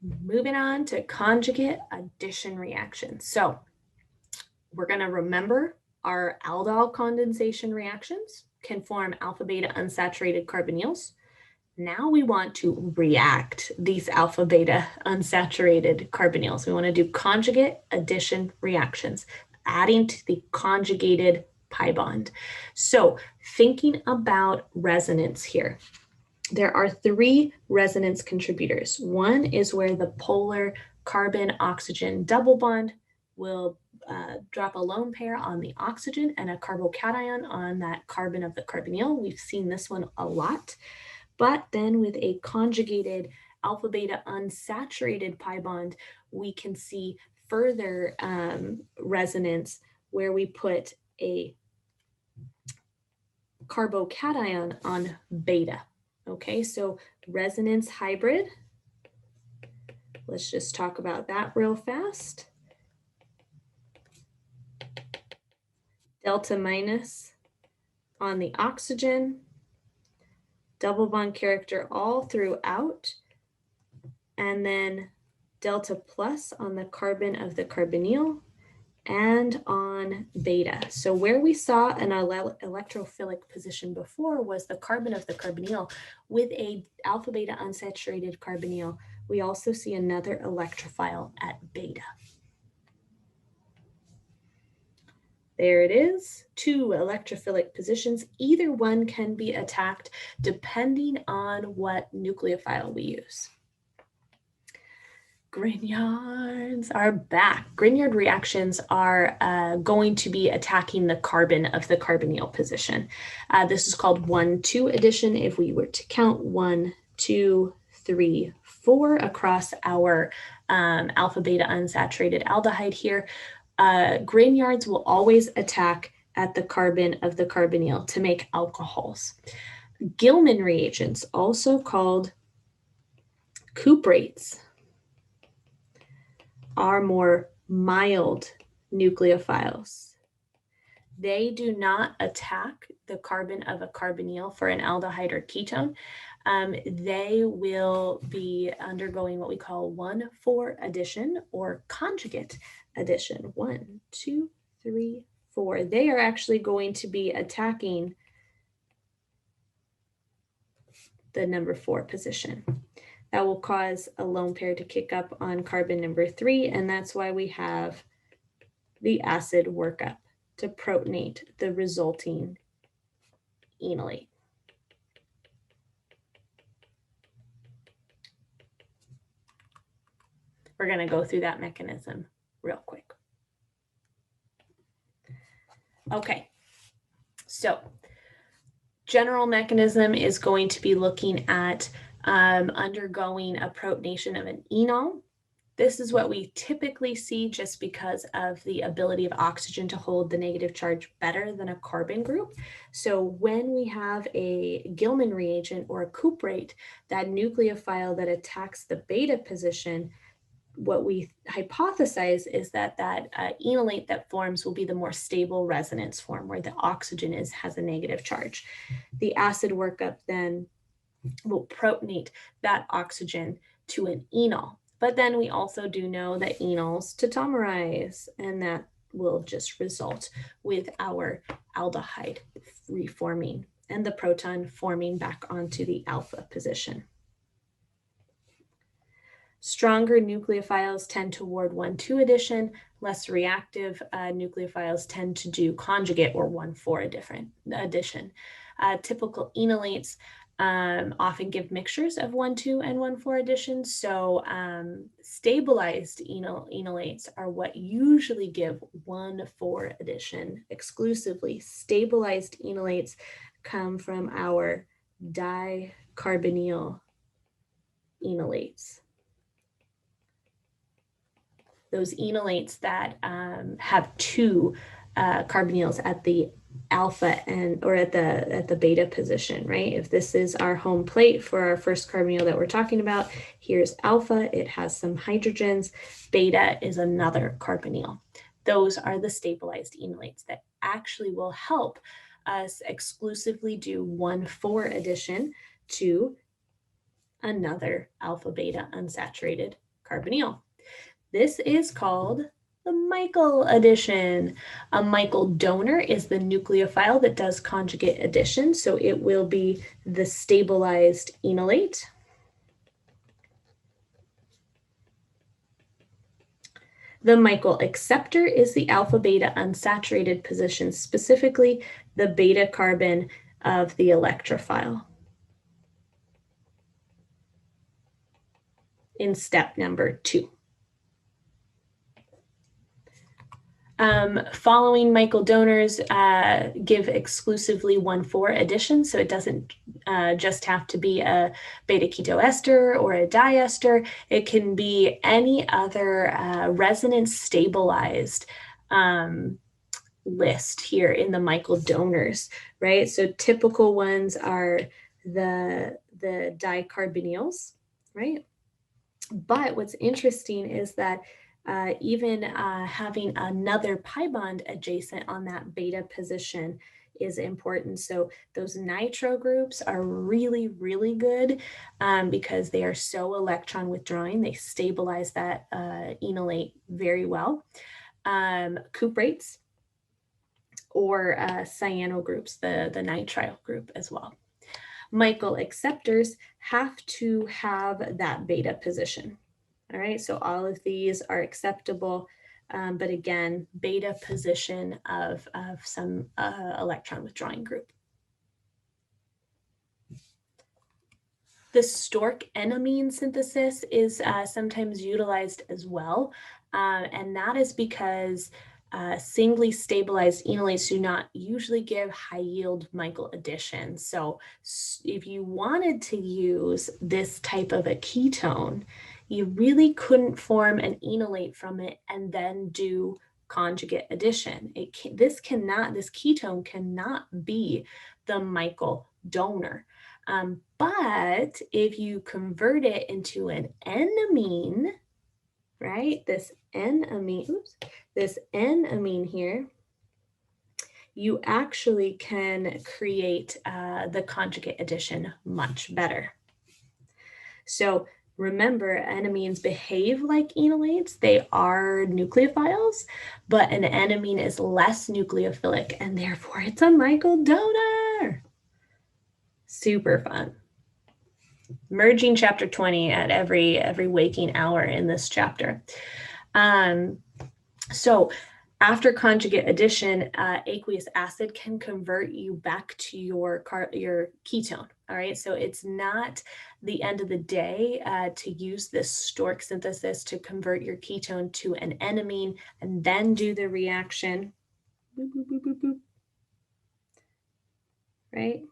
Moving on to conjugate addition reactions. So we're going to remember our aldol condensation reactions can form alpha beta unsaturated carbonyls. Now we want to react these alpha beta unsaturated carbonyls. We want to do conjugate addition reactions, adding to the conjugated pi bond. So thinking about resonance here, there are three resonance contributors. One is where the polar carbon-oxygen double bond will drop a lone pair on the oxygen and a carbocation on that carbon of the carbonyl. We've seen this one a lot. But then with a conjugated alpha beta unsaturated pi bond, we can see further resonance where we put a carbocation on beta. Okay, so resonance hybrid. Let's just talk about that real fast. Delta minus on the oxygen, double bond character all throughout, and then delta plus on the carbon of the carbonyl and on beta. So where we saw an electrophilic position before was the carbon of the carbonyl with a alpha beta unsaturated carbonyl. We also see another electrophile at beta. There it is, two electrophilic positions. Either one can be attacked depending on what nucleophile we use. Grignards are back. Grignard reactions are going to be attacking the carbon of the carbonyl position. This is called 1,2 addition. If we were to count 1, 2, 3, 4 across our alpha beta unsaturated aldehyde here, Grignards will always attack at the carbon of the carbonyl to make alcohols. Gilman reagents, also called cuprates, are more mild nucleophiles. They do not attack the carbon of a carbonyl for an aldehyde or ketone. They will be undergoing what we call 1,4 addition or conjugate addition. 1, 2, 3, 4. They are actually going to be attacking the number 4 position. That will cause a lone pair to kick up on carbon number 3, and that's why we have the acid workup to protonate the resulting enolate. We're going to go through that mechanism real quick. Okay, so general mechanism is going to be looking at undergoing a protonation of an enol. This is what we typically see just because of the ability of oxygen to hold the negative charge better than a carbon group. So when we have a Gilman reagent or a cuprate, that nucleophile that attacks the beta position, what we hypothesize is that enolate that forms will be the more stable resonance form where the oxygen has a negative charge. The acid workup then will protonate that oxygen to an enol. But then we also do know that enols tautomerize, and that will just result with our aldehyde reforming and the proton forming back onto the alpha position. Stronger nucleophiles tend toward 1,2 addition. Less reactive nucleophiles tend to do conjugate or 1,4 addition. Typical enolates often give mixtures of 1,2 and 1,4 additions. So stabilized enolates are what usually give 1,4 addition exclusively. Stabilized enolates come from our dicarbonyl enolates. Those enolates that have 2 carbonyls at the alpha or at the beta position, right? If this is our home plate for our first carbonyl that we're talking about, here's alpha, it has some hydrogens, beta is another carbonyl. Those are the stabilized enolates that actually will help us exclusively do 1,4 addition to another alpha beta unsaturated carbonyl. This is called the Michael addition. A Michael donor is the nucleophile that does conjugate addition, so it will be the stabilized enolate. The Michael acceptor is the alpha-beta unsaturated position, specifically the beta carbon of the electrophile in step number 2. Following Michael donors give exclusively 1,4 addition, so it doesn't just have to be a beta ketoester or a diester. It can be any other resonance stabilized list here in the Michael donors, right? So typical ones are the dicarbonyls, right? But what's interesting is that even having another pi bond adjacent on that beta position is important. So those nitro groups are really, really good because they are so electron withdrawing. They stabilize that enolate very well. Cuprates or cyano groups, the nitrile group as well. Michael acceptors have to have that beta position. All right, so all of these are acceptable, but again, beta position of some electron withdrawing group. The Stork enamine synthesis is sometimes utilized as well, and that is because singly stabilized enolates do not usually give high yield Michael addition. So if you wanted to use this type of a ketone, you really couldn't form an enolate from it and then do conjugate addition. This ketone cannot be the Michael donor. But if you convert it into an enamine, right, this enamine here, you actually can create the conjugate addition much better. So remember, enamines behave like enolates. They are nucleophiles, but an enamine is less nucleophilic, and therefore it's a Michael donor. Super fun. Merging chapter 20 at every waking hour in this chapter. So after conjugate addition, aqueous acid can convert you back to your ketone. All right, so it's not the end of the day to use this Stork synthesis to convert your ketone to an enamine and then do the reaction. Boop, boop, boop, boop, boop. Right?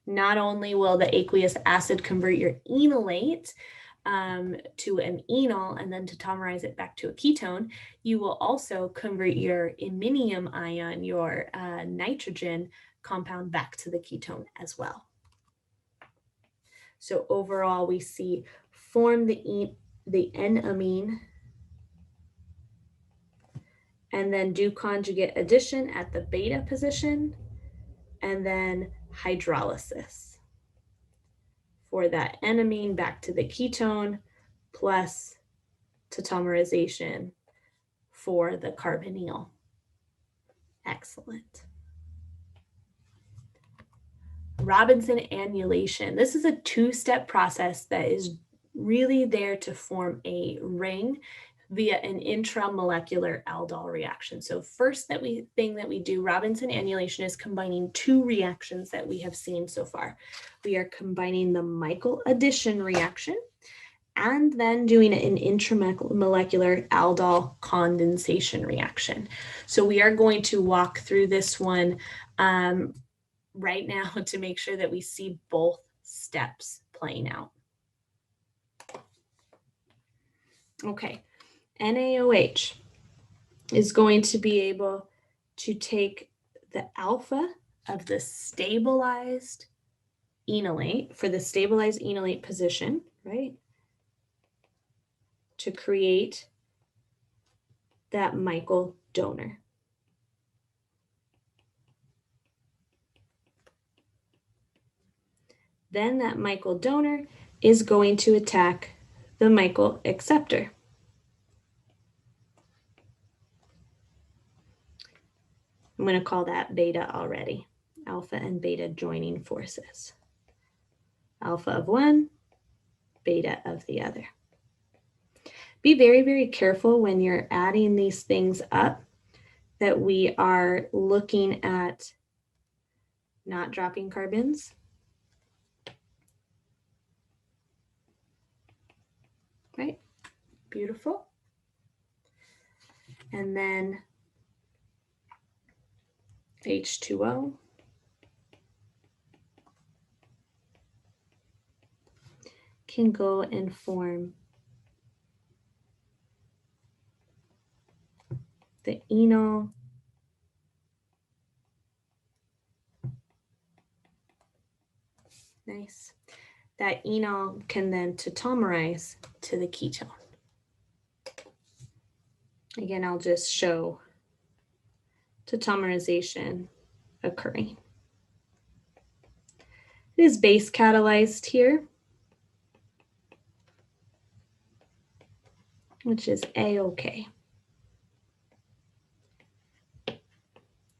Not only will the aqueous acid convert your enolate to an enol and then tautomerize it back to a ketone, you will also convert your iminium ion, your nitrogen compound, back to the ketone as well. So overall, we see form the enamine and then do conjugate addition at the beta position and then hydrolysis for that enamine back to the ketone plus tautomerization for the carbonyl. Excellent. Robinson annulation. This is a 2-step process that is really there to form a ring via an intramolecular aldol reaction. So first thing that we do, Robinson annulation, is combining 2 reactions that we have seen so far. We are combining the Michael addition reaction and then doing an intramolecular aldol condensation reaction. So we are going to walk through this one right now to make sure that we see both steps playing out. Okay. NaOH is going to be able to take the alpha of the stabilized enolate for the stabilized enolate position, right, to create that Michael donor. Then that Michael donor is going to attack the Michael acceptor. I'm going to call that beta already. Alpha and beta joining forces. Alpha of one, beta of the other. Be very, very careful when you're adding these things up that we are looking at not dropping carbons. Right? Beautiful. And then H2O. Can go and form the enol nice. That enol can then tautomerize to the ketone. Again, I'll just show tautomerization occurring. It is base catalyzed here, which is A-OK.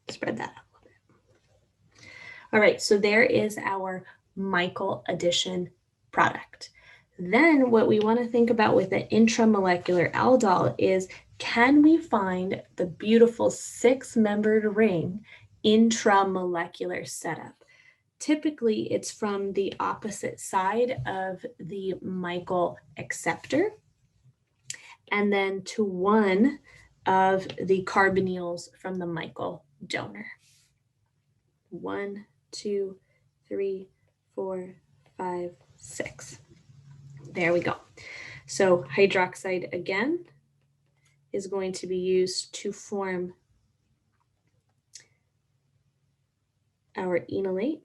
Spread that out a little bit. All right, so there is our Michael addition product. Then what we want to think about with the intramolecular aldol is, can we find the beautiful 6-membered ring intramolecular setup? Typically, it's from the opposite side of the Michael acceptor and then to one of the carbonyls from the Michael donor. 1, 2, 3, 4, 5, 6. There we go. So hydroxide again is going to be used to form our enolate.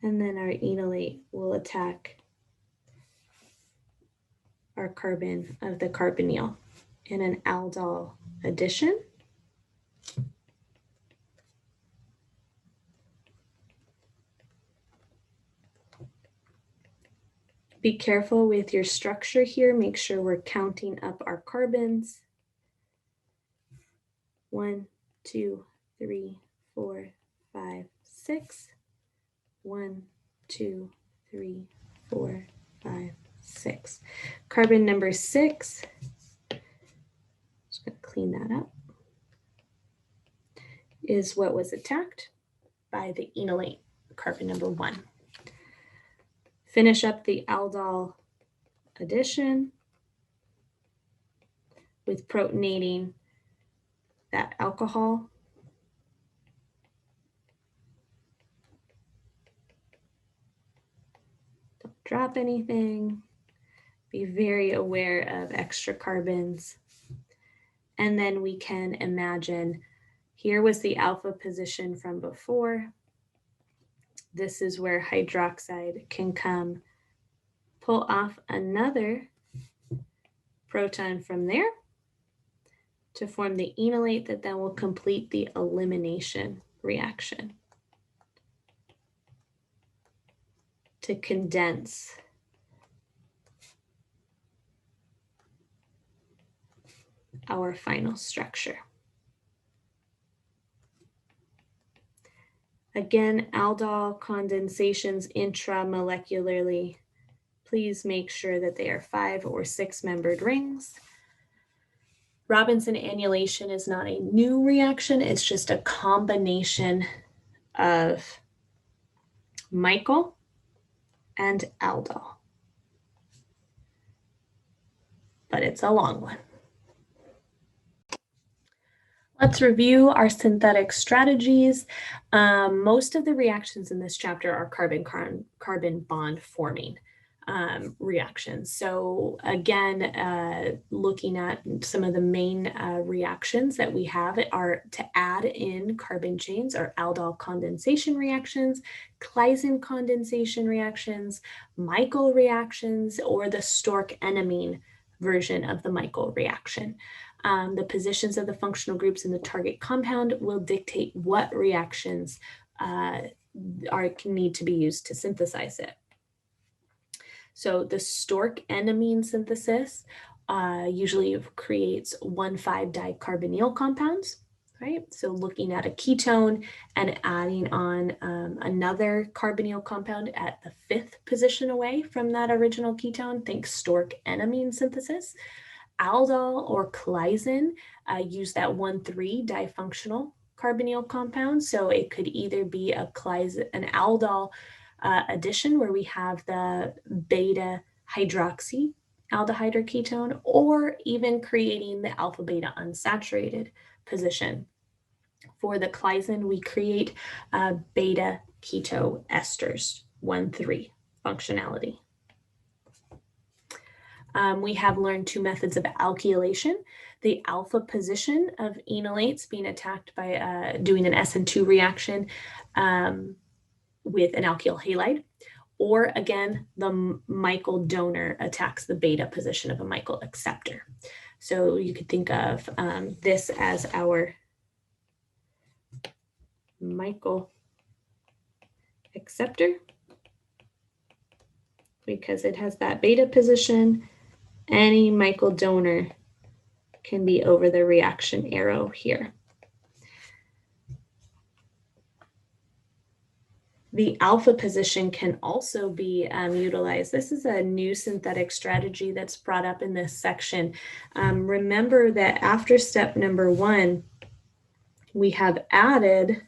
And then our enolate will attack our carbon of the carbonyl in an aldol addition. Be careful with your structure here. Make sure we're counting up our carbons. 1, 2, 3, 4, 5, 6. 1, 2, 3, 4, 5, 6. Carbon number 6. Just going to clean that up. Is what was attacked by the enolate, carbon number 1. Finish up the aldol addition with protonating that alcohol. Don't drop anything. Be very aware of extra carbons. And then we can imagine, here was the alpha position from before. This is where hydroxide can come, pull off another proton from there to form the enolate that then will complete the elimination reaction to condense our final structure. Again, aldol condensations intramolecularly. Please make sure that they are 5 or 6-membered rings. Robinson annulation is not a new reaction. It's just a combination of Michael and aldol. But it's a long one. Let's review our synthetic strategies. Most of the reactions in this chapter are carbon bond forming reactions. So again, looking at some of the main reactions that we have are to add in carbon chains are aldol condensation reactions, Claisen condensation reactions, Michael reactions, or the Stork-enamine version of the Michael reaction. The positions of the functional groups in the target compound will dictate what reactions need to be used to synthesize it. So the Stork-enamine synthesis usually creates 1,5-dicarbonyl compounds, right? So looking at a ketone and adding on another carbonyl compound at the 5th position away from that original ketone, think Stork-enamine synthesis. Aldol or Claisen use that 1,3-difunctional carbonyl compound. So it could either be an aldol addition where we have the beta hydroxy aldehyde or ketone, or even creating the alpha beta unsaturated position. For the Claisen, we create beta keto esters, 1,3 functionality. We have learned 2 methods of alkylation. The alpha position of enolates being attacked by doing an SN2 reaction with an alkyl halide, or again, the Michael donor attacks the beta position of a Michael acceptor. So you could think of this as our Michael acceptor because it has that beta position. Any Michael donor can be over the reaction arrow here. The alpha position can also be utilized. This is a new synthetic strategy that's brought up in this section. Remember that after step number 1, we have added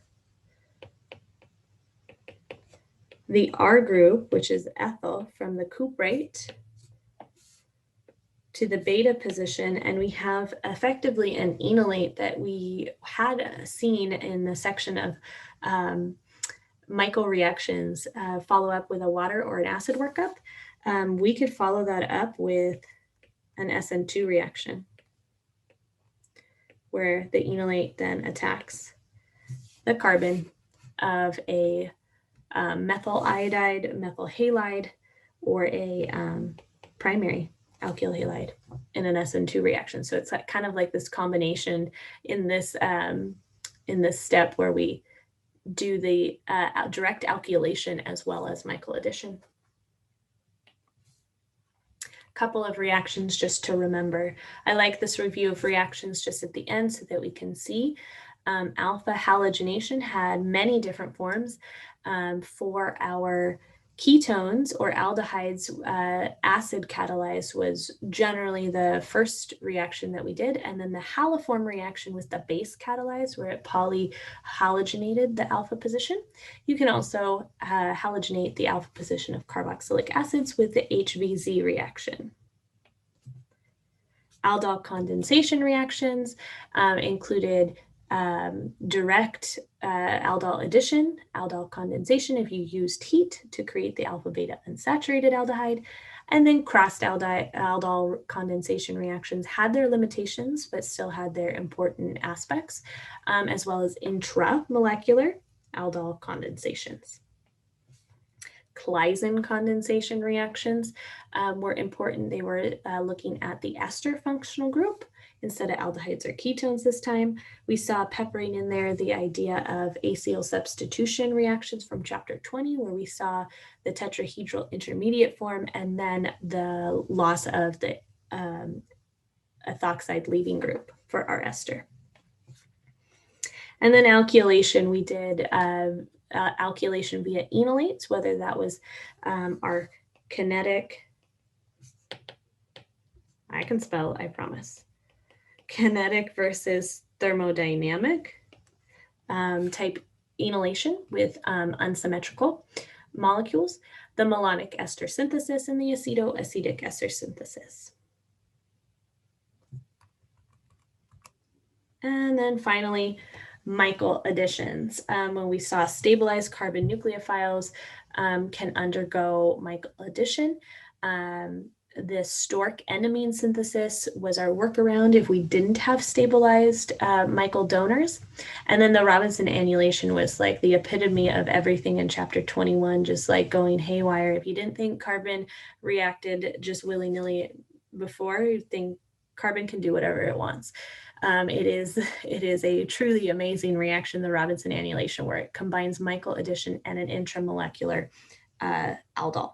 the R group, which is ethyl from the cuprate, to the beta position, and we have effectively an enolate that we had seen in the section of Michael reactions, follow up with a water or an acid workup. We could follow that up with an SN2 reaction where the enolate then attacks the carbon of a methyl iodide, methyl halide, or a primary alkyl halide in an SN2 reaction. So it's kind of like this combination in this step where we do the direct alkylation as well as Michael addition. Couple of reactions just to remember. I like this review of reactions just at the end so that we can see. Alpha halogenation had many different forms. For our ketones or aldehydes, acid catalyzed was generally the first reaction that we did. And then the haloform reaction was the base catalyzed, where it polyhalogenated the alpha position. You can also halogenate the alpha position of carboxylic acids with the HVZ reaction. Aldol condensation reactions included direct aldol addition, aldol condensation if you used heat to create the alpha beta unsaturated aldehyde, and then crossed aldol condensation reactions had their limitations but still had their important aspects, as well as intramolecular aldol condensations. Claisen condensation reactions were important. They were looking at the ester functional group instead of aldehydes or ketones this time. We saw peppering in there the idea of acyl substitution reactions from chapter 20, where we saw the tetrahedral intermediate form and then the loss of the ethoxide leaving group for our ester. And then alkylation, we did alkylation via enolates, whether that was our kinetic, I can spell, I promise, kinetic versus thermodynamic type enolation with unsymmetrical molecules, the malonic ester synthesis, and the acetoacetic ester synthesis. And then finally, Michael additions. When we saw stabilized carbon nucleophiles can undergo Michael addition. The Stork-enamine synthesis was our workaround if we didn't have stabilized Michael donors. And then the Robinson annulation was like the epitome of everything in chapter 21, just like going haywire. If you didn't think carbon reacted just willy-nilly before, you think Carbon can do whatever it wants. It is a truly amazing reaction, the Robinson annulation, where it combines Michael addition and an intramolecular aldol.